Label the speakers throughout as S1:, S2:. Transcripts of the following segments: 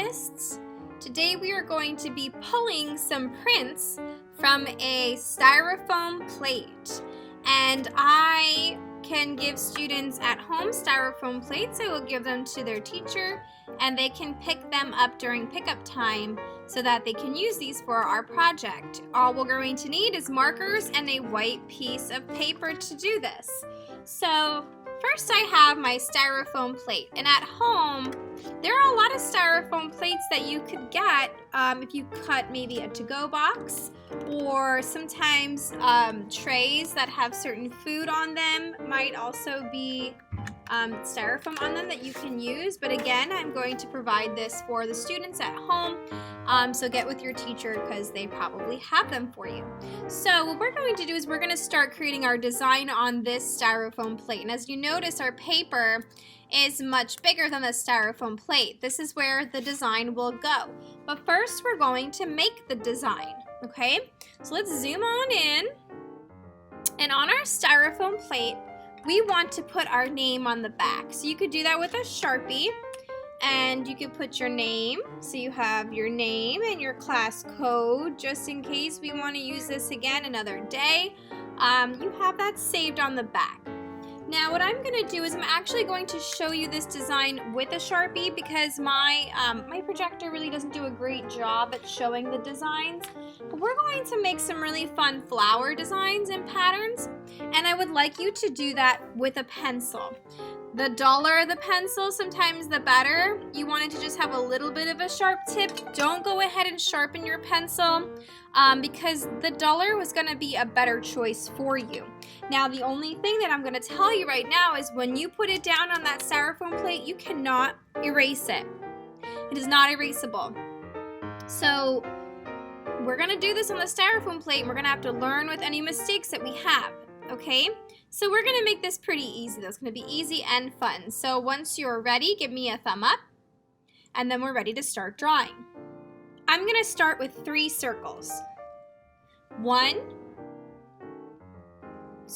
S1: artists. Today we are going to be pulling some prints from a styrofoam plate, and I can give students at home styrofoam plates. I will give them to their teacher and they can pick them up during pickup time so that they can use these for our project. All we're going to need is markers and a white piece of paper to do this. So first I have my styrofoam plate, and at home there are a lot of styrofoam plates that you could get if you cut maybe a to-go box, or sometimes trays that have certain food on them might also be styrofoam on them that you can use. But again, I'm going to provide this for the students at home, so get with your teacher because they probably have them for you. So what we're going to do is we're going to start creating our design on this styrofoam plate, and as you notice, our paper is much bigger than the styrofoam plate. This is where the design will go. But first we're going to make the design, okay? So let's zoom on in, and on our styrofoam plate we want to put our name on the back. So you could do that with a Sharpie, and you could put your name, so you have your name and your class code just in case we want to use this again another day. You have that saved on the back. Now what I'm going to do is I'm actually going to show you this design with a Sharpie because my projector really doesn't do a great job at showing the designs. But we're going to make some really fun flower designs and patterns, and I would like you to do that with a pencil. The duller the pencil, sometimes the better. You want it to just have a little bit of a sharp tip. Don't go ahead and sharpen your pencil because the duller was going to be a better choice for you. Now the only thing that I'm going to tell you right now is when you put it down on that styrofoam plate, you cannot erase it. It is not erasable. So we're going to do this on the styrofoam plate, and we're going to have to learn with any mistakes that we have, okay? So we're going to make this pretty easy. That's going to be easy and fun. So once you're ready, give me a thumb up, and then we're ready to start drawing. I'm going to start with 3 circles. 1,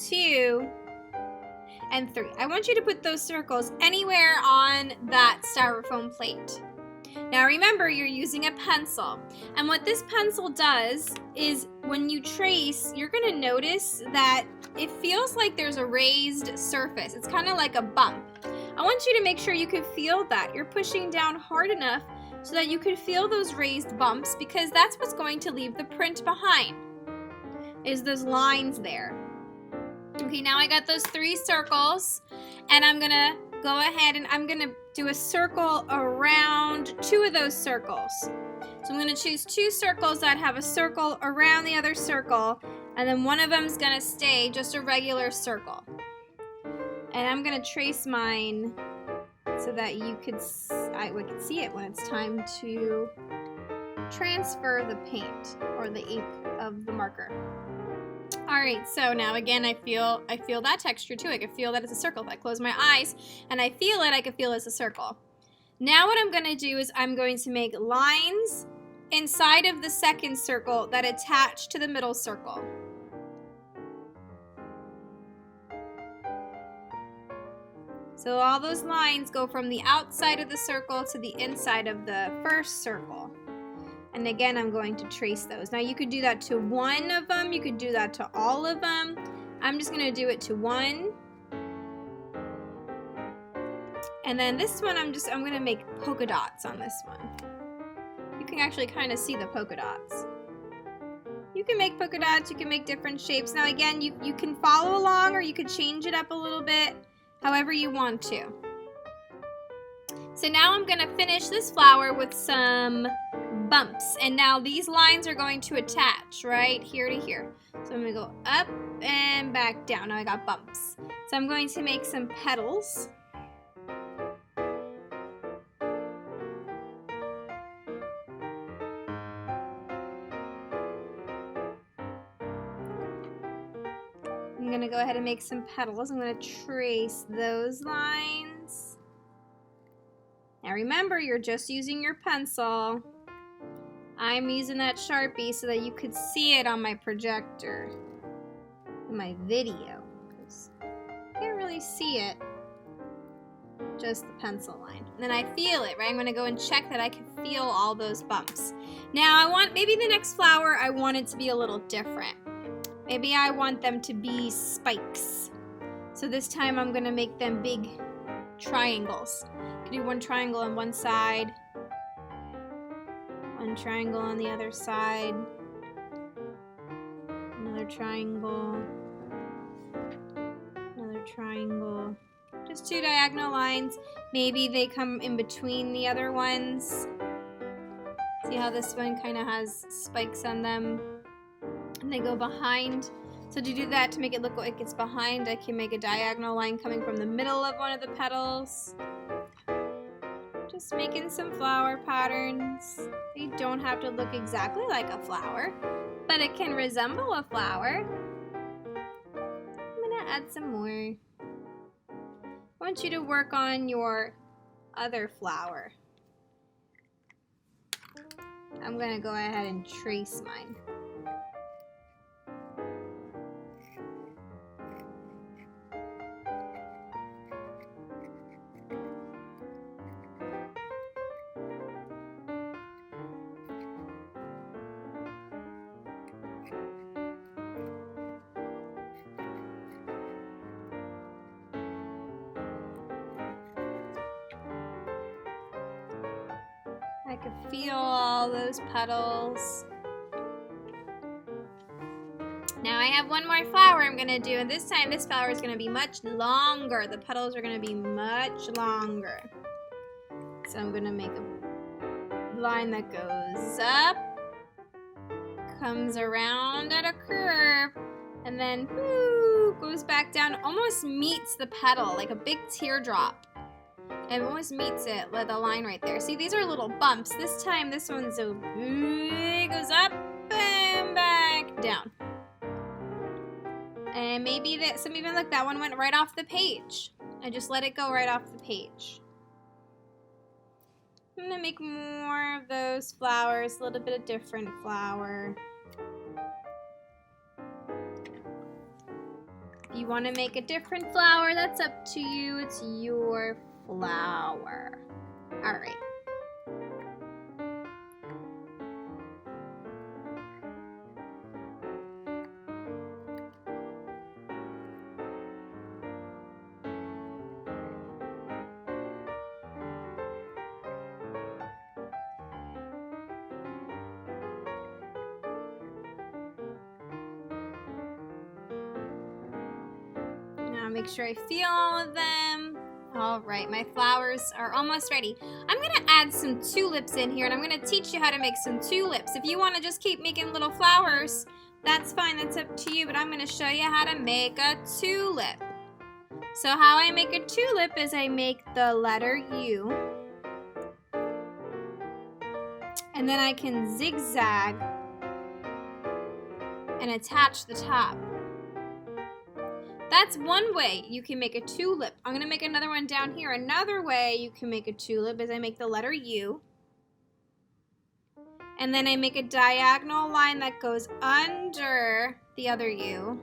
S1: 2, and 3. I want you to put those circles anywhere on that styrofoam plate. Now remember, you're using a pencil, and what this pencil does is when you trace, you're going to notice that it feels like there's a raised surface. It's kind of like a bump. I want you to make sure you can feel that. You're pushing down hard enough so that you can feel those raised bumps, because that's what's going to leave the print behind, is those lines there. Okay, now I got those 3 circles, and I'm going to go ahead and I'm going to do a circle around 2 of those circles. So I'm going to choose 2 circles that have a circle around the other circle, and then one of them is going to stay just a regular circle. And I'm going to trace mine so that you could we can see it when it's time to transfer the paint or the ink of the marker. Alright, so now again I feel that texture too. I can feel that it's a circle. If I close my eyes and I feel it, I can feel it's a circle. Now what I'm going to do is I'm going to make lines inside of the second circle that attach to the middle circle. So all those lines go from the outside of the circle to the inside of the first circle. And again, I'm going to trace those. Now you could do that to one of them, you could do that to all of them. I'm just going to do it to one. And then this one, I'm going to make polka dots on this one. You can actually kind of see the polka dots. You can make polka dots, you can make different shapes. Now again, you can follow along, or you could change it up a little bit, however you want to. So now I'm going to finish this flower with some bumps, and now these lines are going to attach right here to here. So I'm going to go up and back down. Now I got bumps. So I'm going to make some petals. I'm going to go ahead and make some petals. I'm going to trace those lines. Now remember, you're just using your pencil. I'm using that Sharpie so that you could see it on my projector in my video, because you can't really see it just the pencil line. And then I feel it, right? I'm gonna go and check that I can feel all those bumps. Now I want, maybe the next flower, I want it to be a little different. Maybe I want them to be spikes. So this time I'm gonna make them big triangles. I can do one triangle on one side, one triangle on the other side, another triangle, another triangle. Just 2 diagonal lines. Maybe they come in between the other ones. See how this one kind of has spikes on them? And they go behind. So to do that, to make it look like it's behind, I can make a diagonal line coming from the middle of one of the petals. Just making some flower patterns. They don't have to look exactly like a flower, but it can resemble a flower. I'm gonna add some more. I want you to work on your other flower. I'm gonna go ahead and trace mine. I can feel all those petals. Now I have one more flower I'm gonna do, and this time this flower is gonna be much longer. The petals are gonna be much longer. So I'm gonna make a line that goes up, comes around at a curve, and then whoo, goes back down, almost meets the petal, like a big teardrop. It almost meets it with a line right there. See, these are little bumps. This time, this one's so big, goes up and back down. And maybe that, some even look, that one went right off the page. I just let it go right off the page. I'm gonna make more of those flowers, a little bit of different flower. If you want to make a different flower, that's up to you. It's your flower. All right. Now make sure I feel all of them. All right, my flowers are almost ready. I'm gonna add some tulips in here, and I'm gonna teach you how to make some tulips. If you wanna just keep making little flowers, that's fine, that's up to you, but I'm gonna show you how to make a tulip. So how I make a tulip is I make the letter U, and then I can zigzag and attach the top. That's one way you can make a tulip. I'm gonna make another one down here. Another way you can make a tulip is I make the letter U, and then I make a diagonal line that goes under the other U,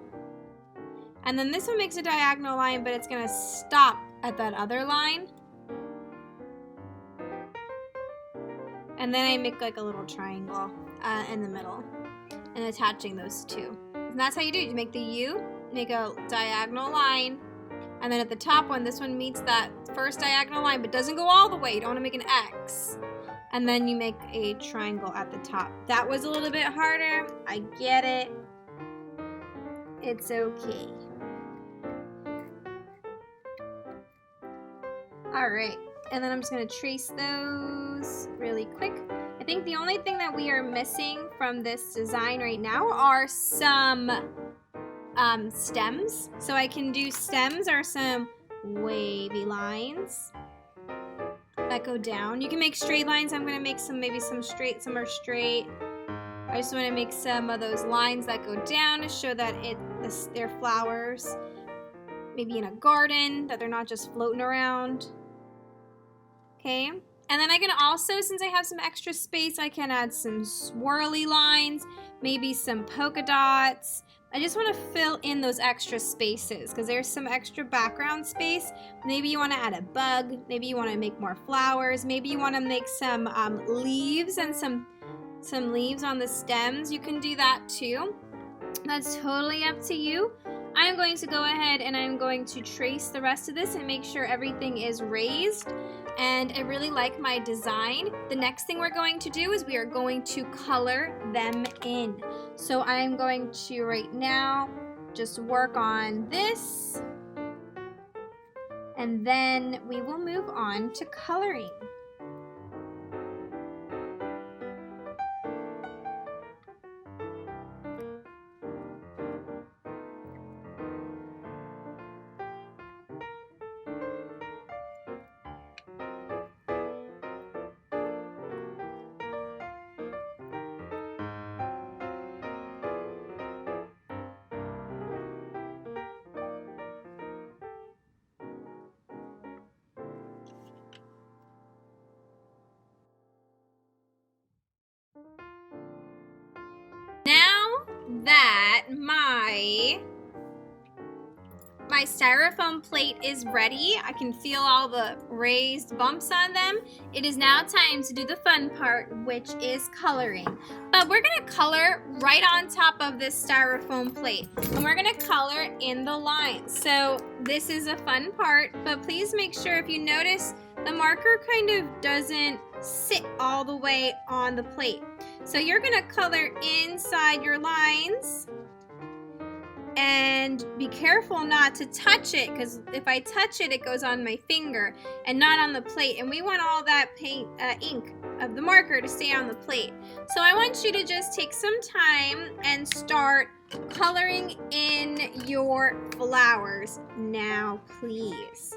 S1: and then this one makes a diagonal line, but it's gonna stop at that other line, and then I make like a little triangle in the middle and attaching those two. And that's how you do it. You make the U, make a diagonal line, and then at the top one, this one meets that first diagonal line but doesn't go all the way. You don't want to make an X. And then you make a triangle at the top. That was a little bit harder. I get it. It's okay. All right, and then I'm just gonna trace those really quick. I think the only thing that we are missing from this design right now are some stems. So I can do stems or some wavy lines that go down. You can make straight lines. I'm gonna make some, maybe some straight, some are straight. I just wanna make some of those lines that go down to show that they're flowers, maybe in a garden, that they're not just floating around. Okay, and then I can also, since I have some extra space, I can add some swirly lines, maybe some polka dots, I just want to fill in those extra spaces because there's some extra background space. Maybe you want to add a bug, maybe you want to make more flowers, maybe you want to make some leaves and some leaves on the stems. You can do that too. That's totally up to you. I'm going to go ahead and I'm going to trace the rest of this and make sure everything is raised. And I really like my design. The next thing we're going to do is we are going to color them in. So I'm going to right now just work on this. And then we will move on to coloring. Now that my styrofoam plate is ready, I can feel all the raised bumps on them. It is now time to do the fun part, which is coloring. But we're gonna color right on top of this styrofoam plate, and we're gonna color in the lines. So this is a fun part, but please make sure, if you notice, the marker kind of doesn't sit all the way on the plate. So you're gonna color inside your lines, and be careful not to touch it, because if I touch it, it goes on my finger and not on the plate, and we want all that paint ink of the marker to stay on the plate. So I want you to just take some time and start coloring in your flowers now, please.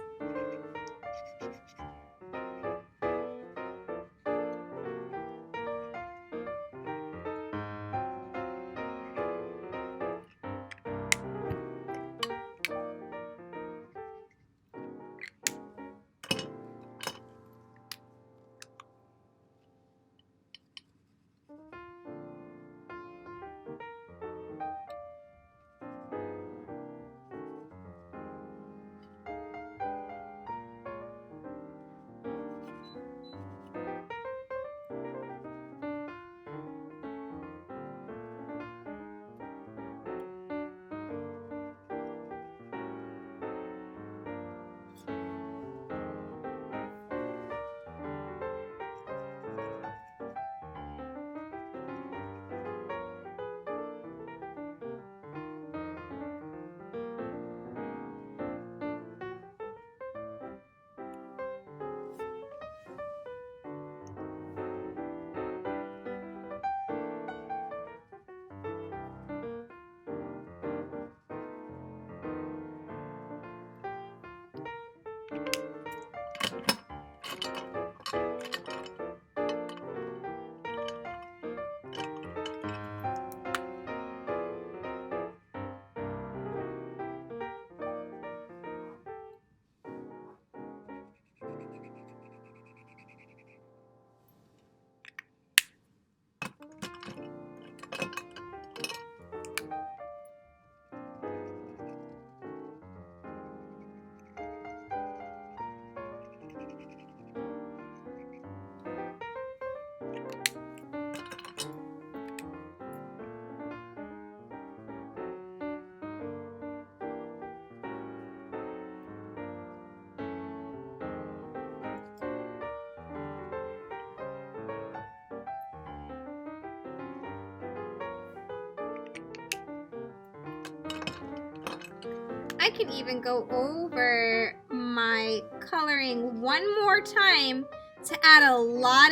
S1: I can even go over my coloring one more time to add a lot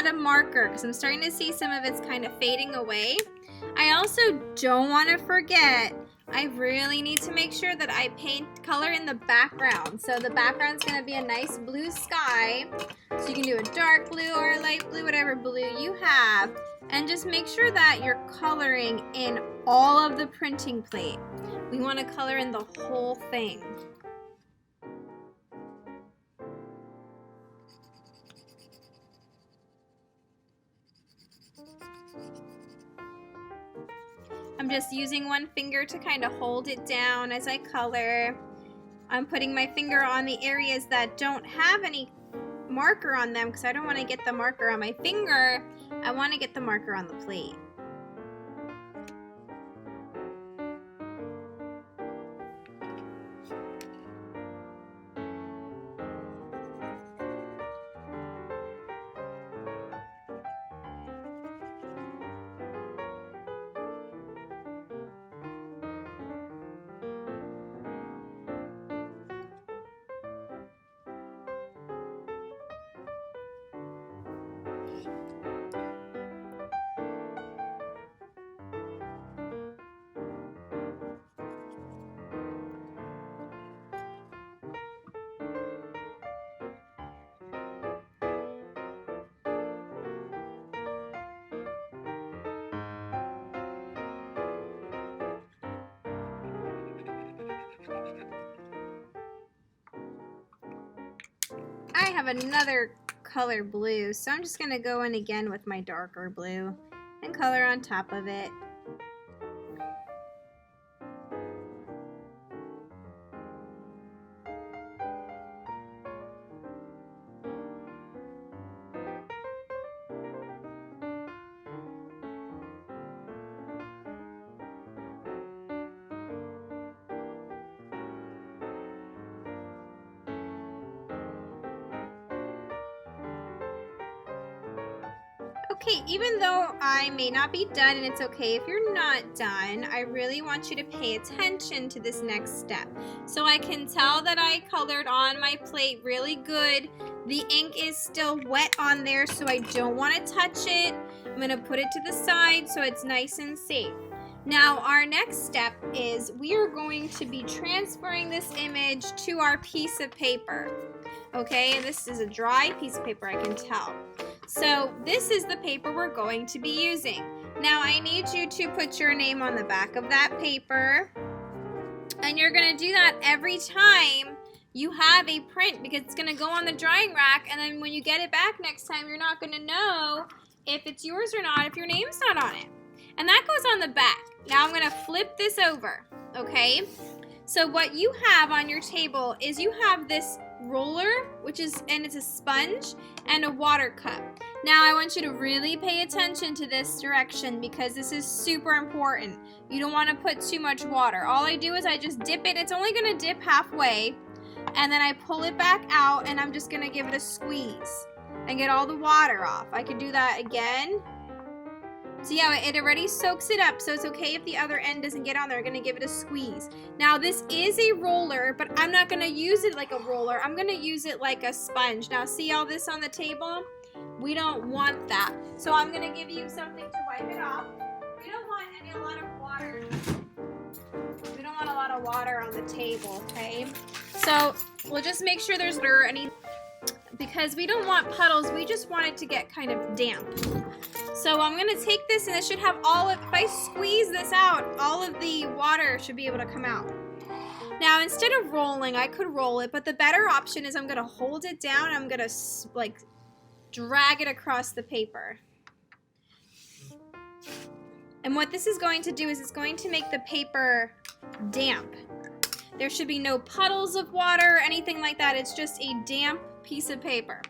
S1: of marker, because I'm starting to see some of it's kind of fading away. I also don't want to forget, I really need to make sure that I color in the background. So the background's going to be a nice blue sky. So you can do a dark blue or a light blue, whatever blue you have. And just make sure that you're coloring in all of the printing plate. We want to color in the whole thing. I'm I'm just using one finger to kind of hold it down as I color. I'm putting my finger on the areas that don't have any marker on them because I don't want to get the marker on my finger. I want to get the marker on the plate. I have another color blue, so I'm just going to go in again with my darker blue and color on top of it. Okay, even though I may not be done, and it's okay if you're not done, I really want you to pay attention to this next step. So I can tell that I colored on my plate really good. The ink is still wet on there, so I don't want to touch it. I'm going to put it to the side so it's nice and safe. Now our next step is we are going to be transferring this image to our piece of paper. Okay, and this is a dry piece of paper, I can tell. So this is the paper we're going to be using. Now I need you to put your name on the back of that paper, and you're going to do that every time you have a print because it's going to go on the drying rack, and then when you get it back next time you're not going to know if it's yours or not if your name's not on it. And that goes on the back. Now I'm going to flip this over, okay? So what you have on your table is you have this roller, and it's a sponge, and a water cup. Now I want you to really pay attention to this direction because this is super important. You don't want to put too much water. All I do is I just dip it. It's only going to dip halfway, and then I pull it back out, and I'm just going to give it a squeeze and get all the water off. I can do that again. See how it already soaks it up, so it's okay if the other end doesn't get on there. I'm going to give it a squeeze. Now this is a roller, but I'm not going to use it like a roller. I'm going to use it like a sponge. Now see all this on the table? We don't want that. So I'm going to give you something to wipe it off. We don't want a lot of water. We don't want a lot of water on the table, okay? So we'll just make sure there's not any, because we don't want puddles. We just want it to get kind of damp. So I'm going to take this, and it should have all of, if I squeeze this out, all of the water should be able to come out. Now instead of rolling, I could roll it, but the better option is I'm going to hold it down. I'm going to like drag it across the paper. And what this is going to do is it's going to make the paper damp. There should be no puddles of water or anything like that. It's just a damp piece of paper.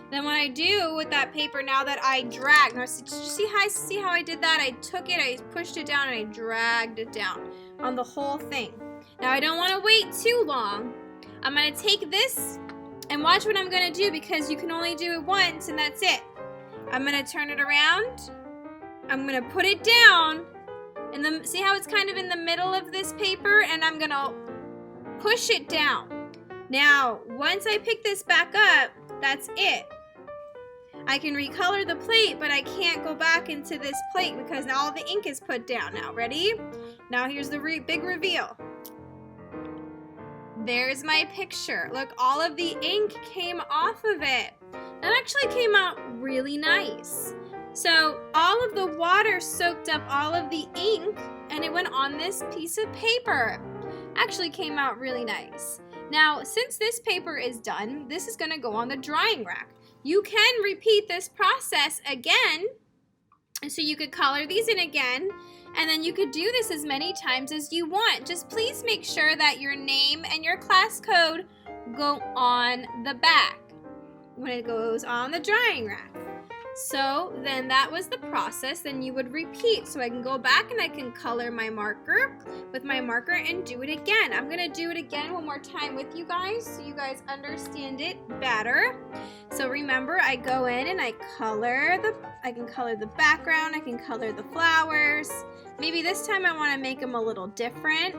S1: Then what I do with that paper, now that I drag, now did you see how I did that? I took it, I pushed it down, and I dragged it down on the whole thing. Now I don't want to wait too long. I'm going to take this and watch what I'm going to do, because you can only do it once and that's it. I'm going to turn it around. I'm going to put it down, and then see how it's kind of in the middle of this paper, and I'm going to push it down. Now once I pick this back up, that's it. I can recolor the plate, but I can't go back into this plate because now all the ink is put down. Now, ready? Now here's the big reveal. There's my picture. Look, all of the ink came off of it. That actually came out really nice. So all of the water soaked up all of the ink, and it went on this piece of paper. Actually came out really nice. Now, since this paper is done, this is going to go on the drying rack. You can repeat this process again, so you could color these in again, And then you could do this as many times as you want. Just please make sure that your name and your class code go on the back when it goes on the drying rack. So then that was the process. Then you would repeat. So I can go back and I can color my marker with my marker and do it again. I'm going to do it again one more time with you guys so you guys understand it better. So remember, I go in and I can color the background, I can color the flowers. Maybe this time I want to make them a little different.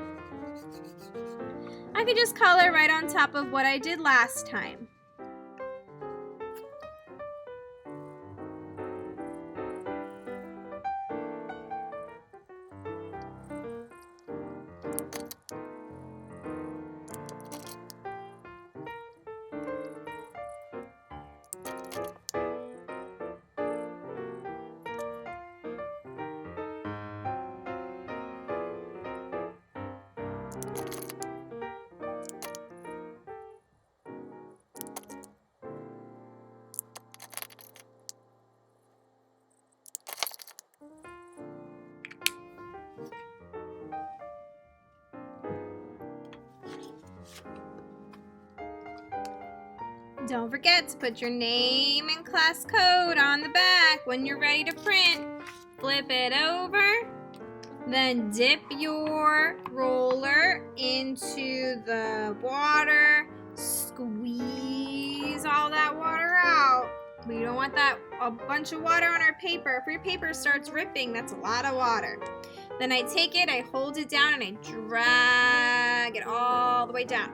S1: I could just color right on top of what I did last time. Don't forget to put your name and class code on the back. When you're ready to print, flip it over, then dip your roller into the water, squeeze all that water out. We don't want a bunch of water on our paper. If your paper starts ripping, that's a lot of water. Then I take it, I hold it down, and I drag it all the way down.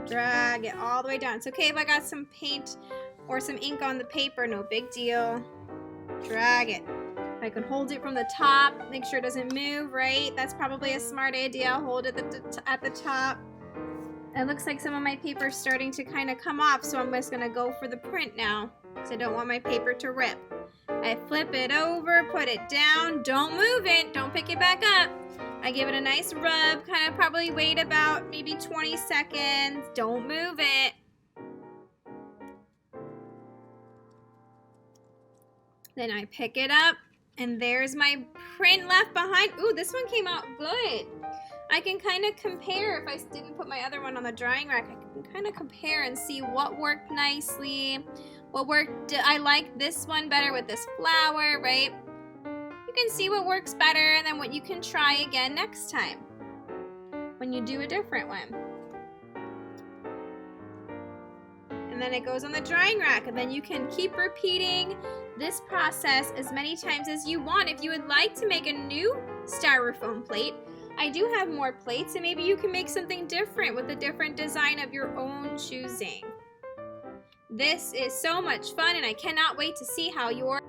S1: Drag it all the way down. It's okay if I got some paint or some ink on the paper, no big deal. Drag it. I can hold it from the top, make sure it doesn't move, right? That's probably a smart idea. I'll hold it at the top. It looks like some of my paper is starting to kind of come off, so I'm just going to go for the print now because I don't want my paper to rip. I flip it over, put it down, don't move it, don't pick it back up. I give it a nice rub, kind of probably wait about maybe 20 seconds. Don't move it. Then I pick it up, and there's my print left behind. Ooh, this one came out good. I can kind of compare. If I didn't put my other one on the drying rack, I can kind of compare and see what worked nicely. What worked, I like this one better with this flower, right? You can see what works better and then what you can try again next time when you do a different one. And then it goes on the drying rack, and then you can keep repeating this process as many times as you want. If you would like to make a new styrofoam plate, I do have more plates, and maybe you can make something different with a different design of your own choosing. This is so much fun, and I cannot wait to see how your